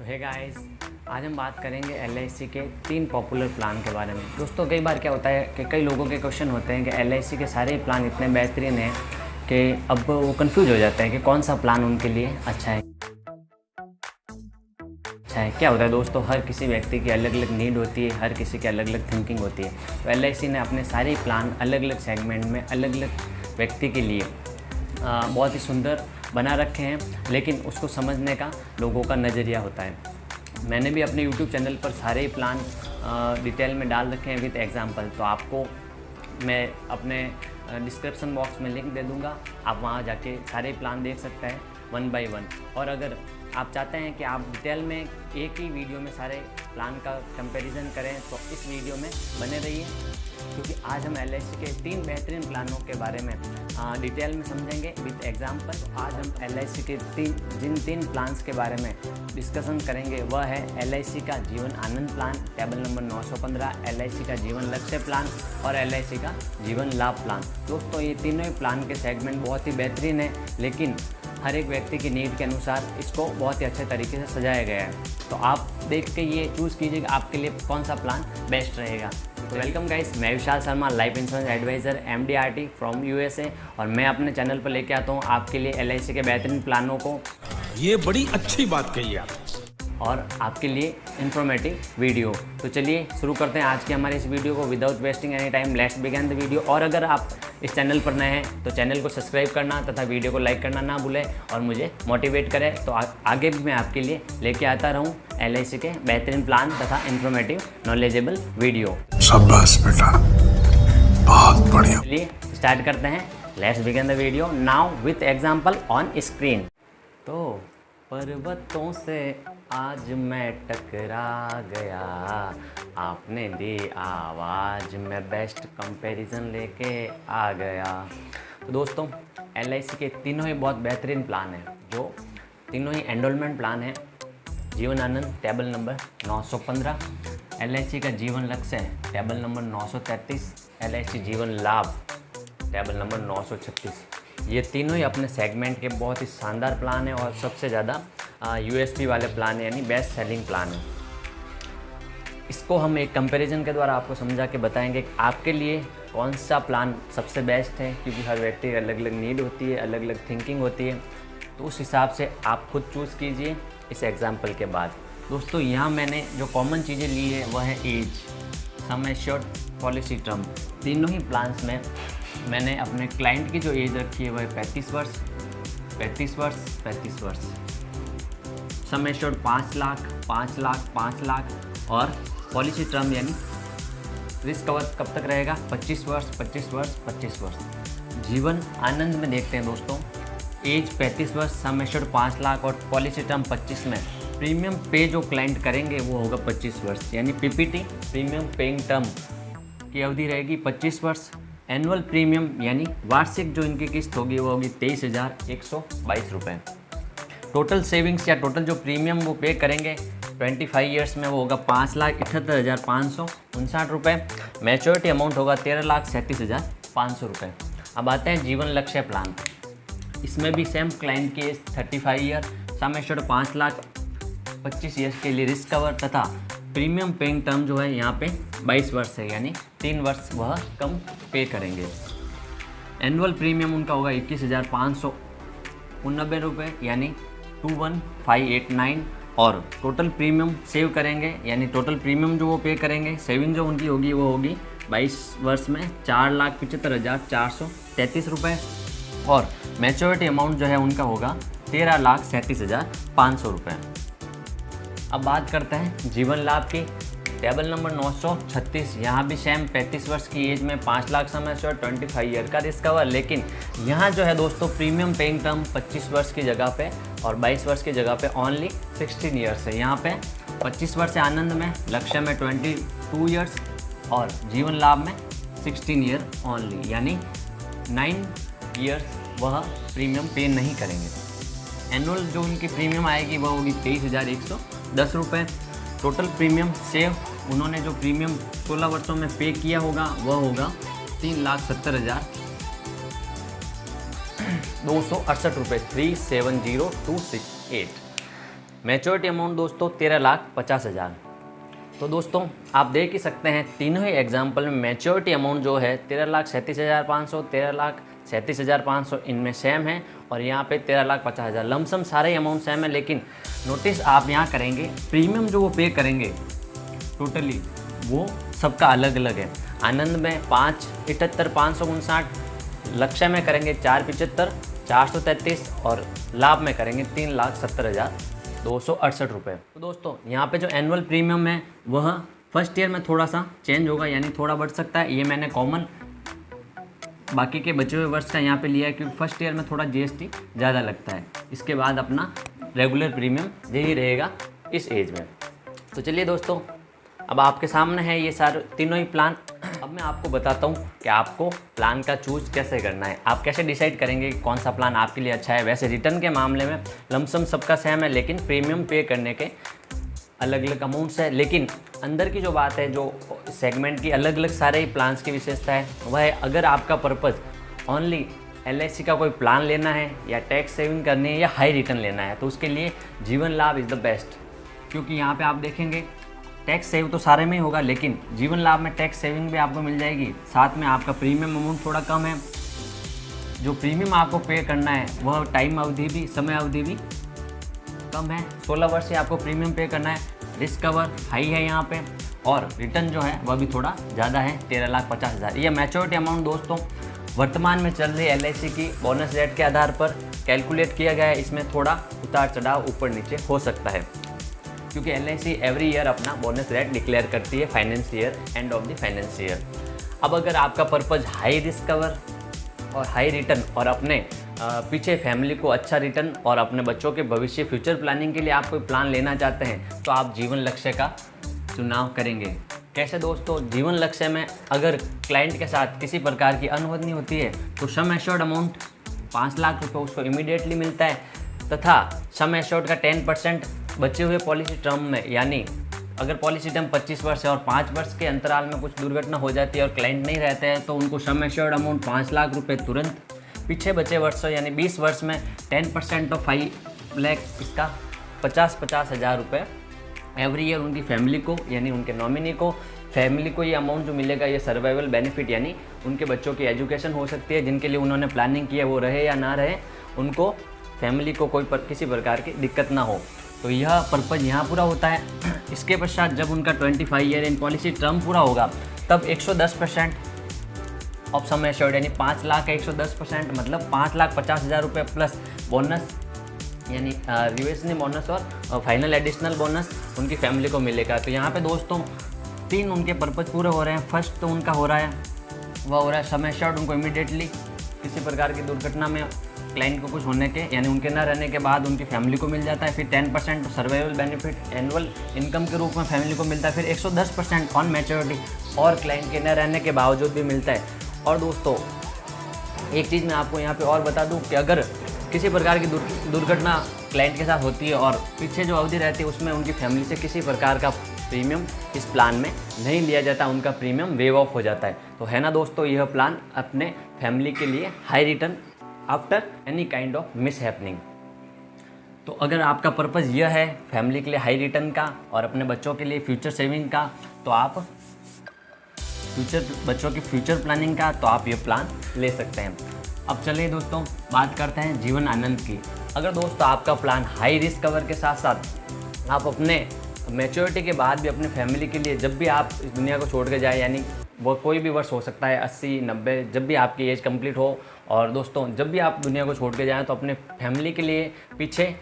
तो है गाइस, आज हम बात करेंगे LIC के 3 पॉपुलर प्लान के बारे में। दोस्तों कई बार क्या होता है कि कई लोगों के क्वेश्चन होते हैं कि LIC के सारे प्लान इतने बेहतरीन हैं कि अब वो कंफ्यूज हो जाते हैं कि कौन सा प्लान उनके लिए अच्छा है। क्या होता है दोस्तों, हर किसी व्यक्ति की अलग अलग नीड होती है, हर किसी की अलग अलग थिंकिंग होती है। तो LIC ने अपने सारे प्लान अलग अलग सेगमेंट में अलग अलग व्यक्ति के लिए बहुत ही सुंदर बना रखे हैं, लेकिन उसको समझने का लोगों का नज़रिया होता है। मैंने भी अपने YouTube चैनल पर सारे ही प्लान डिटेल में डाल रखे हैं विद एग्जांपल, तो आपको मैं अपने डिस्क्रिप्शन बॉक्स में लिंक दे दूंगा, आप वहां जाके सारे प्लान देख सकते हैं 1 बाय 1। और अगर आप चाहते हैं कि आप डिटेल में एक ही वीडियो में सारे प्लान का कंपैरिजन करें तो इस वीडियो में बने रहिए, क्योंकि आज हम LIC के 3 बेहतरीन प्लानों के बारे में डिटेल में समझेंगे विद एग्जांपल। तो आज हम LIC के जिन 3 प्लान्स के बारे में डिस्कशन करेंगे वह है LIC का Jeevan Anand plan table number 915, LIC का जीवन लक्ष्य प्लान और LIC का जीवन लाभ प्लान। दोस्तों ये तीनों ही प्लान के सेगमेंट बहुत ही बेहतरीन है, लेकिन हर एक व्यक्ति की नीड के अनुसार इसको बहुत ही अच्छे तरीके से सजाया गया है। तो आप देख के ये चूज़ कीजिए कि आपके लिए कौन सा प्लान बेस्ट रहेगा। तो वेलकम गाइस, मैं Vishal Sharma, life insurance advisor MDRT from USA, और मैं अपने चैनल पर लेके आता हूँ आपके लिए LIC के बेहतरीन प्लानों को। ये बड़ी अच्छी बात कही आप, और आपके लिए इंफॉर्मेटिव वीडियो। तो चलिए शुरू करते हैं आज की हमारी इस वीडियो को without wasting any time. Let's begin the video. और अगर आप इस चैनल पर नए हैं तो चैनल को सब्सक्राइब करना तथा वीडियो को लाइक करना ना भूलें और मुझे मोटिवेट करें, तो आगे भी मैं आपके लिए लेके आता रहूं LIC के बेहतरीन प्लान तथा इंफॉर्मेटिव नॉलेजेबल वीडियो। शाबाश बेटा, बहुत बढ़िया। चलिए स्टार्ट करते हैं। Let's begin the video now with example on screen. तो पर्वतों से आज मैं टकरा गया, आपने दी आवाज़, मैं बेस्ट कंपैरिजन लेके आ गया। तो दोस्तों LIC के तीनों ही बहुत बेहतरीन प्लान हैं, जो तीनों ही एंडोलमेंट प्लान हैं। Jeevan Anand table number 915, LIC का जीवन लक्ष्य टेबल नंबर 933, LIC जीवन लाभ टेबल नंबर 936। ये तीनों ही अपने सेगमेंट के बहुत ही शानदार प्लान है और सबसे ज़्यादा USP वाले प्लान है, यानी बेस्ट सेलिंग प्लान है। इसको हम एक कंपैरिजन के द्वारा आपको समझा के बताएंगे कि आपके लिए कौन सा प्लान सबसे बेस्ट है, क्योंकि हर व्यक्ति की अलग अलग नीड होती है, अलग अलग थिंकिंग होती है। तो उस हिसाब से आप खुद चूज़ कीजिए इस एग्जाम्पल के बाद। दोस्तों यहाँ मैंने जो कॉमन चीज़ें ली है वह है age, sum assured, policy term. तीनों ही प्लान्स में मैंने अपने क्लाइंट की जो एज रखी है वह 35 वर्ष, 35 वर्ष, 35 वर्ष। सम एश्योर्ड 5 लाख, 5 लाख, 5 लाख, और पॉलिसी टर्म यानी रिस्क कवर कब तक रहेगा, 25 वर्ष, 25 वर्ष, 25 वर्ष। जीवन आनंद में देखते हैं दोस्तों, एज 35 वर्ष, सम एश्योर्ड 5 लाख और पॉलिसी टर्म 25 में प्रीमियम पे जो क्लाइंट करेंगे वो होगा 25 वर्ष, यानी PPT प्रीमियम पेइंग टर्म की अवधि रहेगी 25 वर्ष। एनुअल प्रीमियम यानी वार्षिक जो इनकी किस्त होगी वो होगी 23,122 रुपये। टोटल सेविंग्स या टोटल जो प्रीमियम वो पे करेंगे 25 ईयर्स में वो होगा 5,78,559 रुपये। मैच्योरिटी अमाउंट होगा 13,37,500 रुपये। अब आते हैं जीवन लक्ष्य प्लान। इसमें भी सेम क्लाइंट की age 35 year, sum assured 5 lakh, 25 years के लिए रिस्क कवर तथा प्रीमियम पेइंग टर्म जो है यहाँ पे 22 वर्ष है, यानी 3 वर्ष वह कम पे करेंगे। एनुअल प्रीमियम उनका होगा 21,589 रुपये, यानी 21,589, और टोटल प्रीमियम सेव करेंगे, यानी टोटल प्रीमियम जो वो पे करेंगे, सेविंग जो उनकी होगी वो होगी 22 वर्ष में 4,75,433 रुपये, और मैच्योरिटी अमाउंट जो है उनका होगा 13,37,500 रुपये। अब बात करते हैं जीवन लाभ की, टेबल नंबर 936। यहाँ भी सेम 35 वर्ष की एज में 5 लाख सम एश्योर्ड, 25 ईयर का रिस्क कवर, लेकिन यहाँ जो है दोस्तों प्रीमियम पेइंग टर्म 25 वर्ष की जगह पे और 22 वर्ष की जगह पे ओनली 16 ईयर्स है। यहाँ पे 25 वर्ष आनंद में, लक्ष्य में 22 ईयर्स और जीवन लाभ में 16 ईयर ओनली, यानी 9 ईयर्स वह प्रीमियम पे नहीं करेंगे। एनुअल जो उनकी प्रीमियम आएगी वह होगी 23,110 रुपये। टोटल प्रीमियम सेव उन्होंने जो प्रीमियम 16 वर्षों में पे किया होगा वह होगा 3,70,268 रुपये, 370,268। मैच्योरिटी अमाउंट दोस्तों 13,50,000। तो दोस्तों आप देख ही सकते हैं तीनों ही एग्जाम्पल में मैच्योरिटी अमाउंट जो है 13,37,500, 13,37,500 इनमें सेम है और यहाँ पे 13,50,000 लमसम सारे ही अमाउंट सेम है। लेकिन नोटिस आप यहाँ करेंगे प्रीमियम जो वो पे करेंगे टोटली वो सबका अलग अलग है। आनंद में 5,78, 559, लक्ष्य में करेंगे 4,75, 433 और लाभ में करेंगे 3,70,268 रुपये। तो दोस्तों यहाँ पे जो एनुअल प्रीमियम है वह फर्स्ट ईयर में थोड़ा सा चेंज होगा, यानी थोड़ा बढ़ सकता है। ये मैंने कॉमन बाकी के बचे हुए वर्ष का यहाँ पे लिया है क्योंकि फर्स्ट ईयर में थोड़ा जीएसटी ज़्यादा लगता है। इसके बाद अपना रेगुलर प्रीमियम यही रहेगा इस एज में। तो चलिए दोस्तों अब आपके सामने है ये सारे तीनों ही प्लान। अब मैं आपको बताता हूँ कि आपको प्लान का चूज़ कैसे करना है, आप कैसे डिसाइड करेंगे कि कौन सा प्लान आपके लिए अच्छा है। वैसे रिटर्न के मामले में लमसम सबका सेम है, लेकिन प्रीमियम पे करने के अलग अलग अमाउंट्स है। लेकिन अंदर की जो बात है, जो सेगमेंट की अलग अलग सारे ही प्लान्स की विशेषता है वह है, अगर आपका पर्पज़ ओनली एलआईसी का कोई प्लान लेना है या टैक्स सेविंग करनी है या हाई रिटर्न लेना है तो उसके लिए जीवन लाभ इज़ द बेस्ट। क्योंकि यहाँ पे आप देखेंगे टैक्स सेव तो सारे में ही होगा, लेकिन जीवन लाभ में टैक्स सेविंग भी आपको मिल जाएगी। साथ में आपका प्रीमियम अमाउंट थोड़ा कम है, जो प्रीमियम आपको पे करना है वह टाइम अवधि भी, समय अवधि भी कम है। 16 वर्ष से आपको प्रीमियम पे करना है। रिस्क कवर हाई है यहाँ पे और रिटर्न जो है वह भी थोड़ा ज़्यादा है 13,50,000। ये मैच्योरिटी अमाउंट दोस्तों वर्तमान में चल रही एलआईसी की बोनस रेट के आधार पर कैलकुलेट किया गया है। इसमें थोड़ा उतार चढ़ाव ऊपर नीचे हो सकता है क्योंकि एलआईसी एवरी ईयर अपना बोनस रेट डिक्लेयर करती है finance year, end of the finance year. अब अगर आपका पर्पज़ हाई रिस्क कवर और हाई रिटर्न और अपने पीछे फैमिली को अच्छा रिटर्न और अपने बच्चों के भविष्य फ्यूचर प्लानिंग के लिए आप कोई प्लान लेना चाहते हैं तो आप जीवन लक्ष्य का चुनाव करेंगे। कैसे दोस्तों, जीवन लक्ष्य में अगर क्लाइंट के साथ किसी प्रकार की अनहोनी होती है तो सम एश्योर्ड अमाउंट 5 लाख रुपये उसको इमीडिएटली मिलता है तथा सम एश्योर्ड का 10% बचे हुए पॉलिसी टर्म में, यानी अगर पॉलिसी टर्म 25 वर्ष है और 5 वर्ष के अंतराल में कुछ दुर्घटना हो जाती है और क्लाइंट नहीं रहते हैं तो उनको सम एश्योर्ड अमाउंट 5 लाख रुपये तुरंत, पीछे बचे वर्षों यानी 20 वर्ष में 10% ऑफ 5 लाख, इसका 50,000 रुपये एवरी ईयर उनकी फैमिली को, यानी उनके नॉमिनी को, फैमिली को ये अमाउंट जो मिलेगा ये सर्वाइवल बेनिफिट, यानी उनके बच्चों की एजुकेशन हो सकती है जिनके लिए उन्होंने प्लानिंग की है, वो रहे या ना रहे, उनको फैमिली को किसी प्रकार की दिक्कत ना हो। तो यह पर्पज़ यहाँ पूरा होता है। इसके पश्चात जब उनका 25 ईयर इन पॉलिसी टर्म पूरा होगा तब 110% ऑफ सम एश्योर्ड, यानी 5 लाख का 110% मतलब 5,50,000 रुपये प्लस बोनस, यानी रिवेशनी बोनस और फाइनल एडिशनल बोनस उनकी फैमिली को मिलेगा। तो यहाँ पे दोस्तों 3 उनके पर्पज़ पूरे हो रहे हैं। फर्स्ट तो उनका हो रहा है वह हो रहा है सम एश्योर्ड, उनको इमीडिएटली किसी प्रकार की दुर्घटना में क्लाइंट को कुछ होने के, यानी उनके न रहने के बाद उनकी फैमिली को मिल जाता है। फिर 10% सर्वाइवल बेनिफिट एनुअल इनकम के रूप में फैमिली को मिलता है। फिर 110% ऑन मैच्योरिटी और क्लाइंट के न रहने के बावजूद भी मिलता है। और दोस्तों एक चीज़ मैं आपको यहाँ पे और बता दूँ कि अगर किसी प्रकार की दुर्घटना क्लाइंट के साथ होती है और पीछे जो अवधि रहती है उसमें उनकी फैमिली से किसी प्रकार का प्रीमियम इस प्लान में नहीं लिया जाता, उनका प्रीमियम वेव ऑफ हो जाता है। तो है ना दोस्तों, यह प्लान अपने फैमिली के लिए high return after any kind of miss happening. तो अगर आपका पर्पज़ यह है फैमिली के लिए हाई रिटर्न का और अपने बच्चों के लिए फ्यूचर सेविंग का, तो आप बच्चों की फ्यूचर प्लानिंग का, तो आप ये प्लान ले सकते हैं। अब चलिए दोस्तों बात करते हैं जीवन आनंद की। अगर दोस्तों आपका प्लान हाई रिस्क कवर के साथ साथ आप अपने मैच्योरिटी के बाद भी अपने फैमिली के लिए जब भी आप इस दुनिया को छोड़ के जाए, यानी वो कोई भी वर्ष हो सकता है 80, 90, जब भी आपकी एज कंप्लीट हो, और दोस्तों जब भी आप दुनिया को छोड़ के जाएँ तो अपने फैमिली के लिए पीछे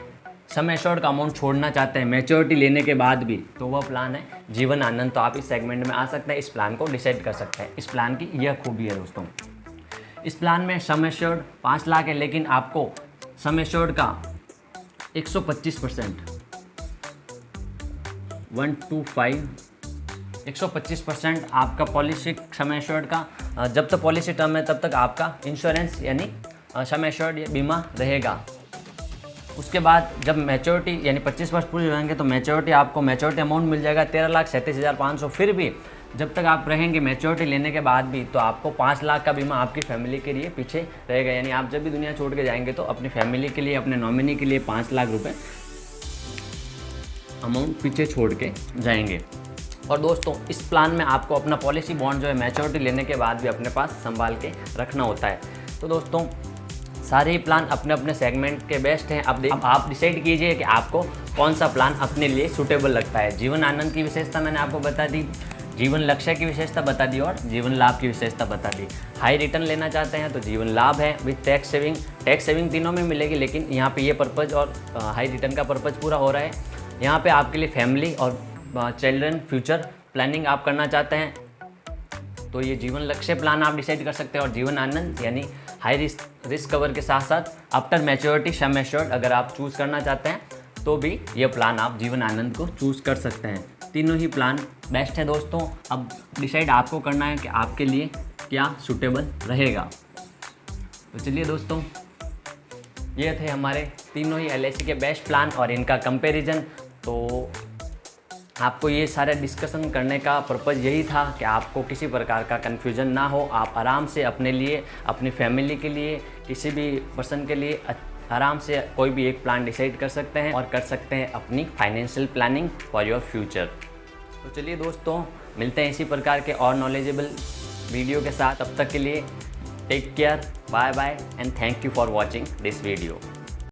सम एश्योर्ड का अमाउंट छोड़ना चाहते हैं मैच्योरिटी लेने के बाद भी, तो वह प्लान है जीवन आनंद। तो आप इस सेगमेंट में आ सकते हैं, इस प्लान को डिसाइड कर सकते हैं। इस प्लान की यह खूबी है दोस्तों, इस प्लान में सम एश्योर्ड 5 लाख है, लेकिन आपको सम एश्योर्ड का 125% 125% आपका पॉलिसी सम एश्योर्ड का, जब तक पॉलिसी टर्म है तब तक आपका इंश्योरेंस यानी सम एश्योर्ड बीमा रहेगा। उसके बाद जब मैच्योरिटी यानी 25 वर्ष पूरे हो जाएंगे तो मैच्योरिटी आपको मैच्योरिटी अमाउंट मिल जाएगा 13,37,500। फिर भी जब तक आप रहेंगे मैच्योरिटी लेने के बाद भी, तो आपको 5 लाख का बीमा आपकी फैमिली के लिए पीछे रहेगा। यानी आप जब भी दुनिया छोड़ के जाएंगे तो अपनी फैमिली के लिए, अपने नॉमिनी के लिए 5 लाख रुपए अमाउंट पीछे छोड़ के जाएंगे। और दोस्तों इस प्लान में आपको अपना पॉलिसी बॉन्ड जो है मैच्योरिटी लेने के बाद भी अपने पास संभाल के रखना होता है। तो दोस्तों सारे ही प्लान अपने अपने सेगमेंट के बेस्ट हैं। अब आप डिसाइड कीजिए कि आपको कौन सा प्लान अपने लिए सूटेबल लगता है। जीवन आनंद की विशेषता मैंने आपको बता दी, जीवन लक्ष्य की विशेषता बता दी और जीवन लाभ की विशेषता बता दी। हाई रिटर्न लेना चाहते हैं तो जीवन लाभ है with tax saving. Tax saving तीनों में मिलेगी, लेकिन यहाँ पे ये पर्पज़ और हाई रिटर्न का पर्पज़ पूरा हो रहा है। यहाँ पे आपके लिए फैमिली और चिल्ड्रन फ्यूचर प्लानिंग आप करना चाहते हैं तो ये जीवन लक्ष्य प्लान आप डिसाइड कर सकते हैं। और जीवन आनंद यानी हाई रिस्क कवर के साथ साथ आफ्टर मैच्योरिटी सम एश्योर्ड अगर आप चूज़ करना चाहते हैं तो भी ये प्लान आप जीवन आनंद को चूज़ कर सकते हैं। तीनों ही प्लान बेस्ट है दोस्तों। अब डिसाइड आपको करना है कि आपके लिए क्या सूटेबल रहेगा। तो चलिए दोस्तों, ये थे हमारे तीनों ही LIC के बेस्ट प्लान और इनका कंपैरिजन। तो आपको ये सारे डिस्कशन करने का पर्पज़ यही था कि आपको किसी प्रकार का कन्फ्यूज़न ना हो, आप आराम से अपने लिए, अपनी फैमिली के लिए, किसी भी पर्सन के लिए आराम से कोई भी एक प्लान डिसाइड कर सकते हैं और कर सकते हैं अपनी financial planning for your future. तो चलिए दोस्तों, मिलते हैं इसी प्रकार के और नॉलेजेबल वीडियो के साथ। तब तक के लिए take care, bye bye and thank you for watching this video.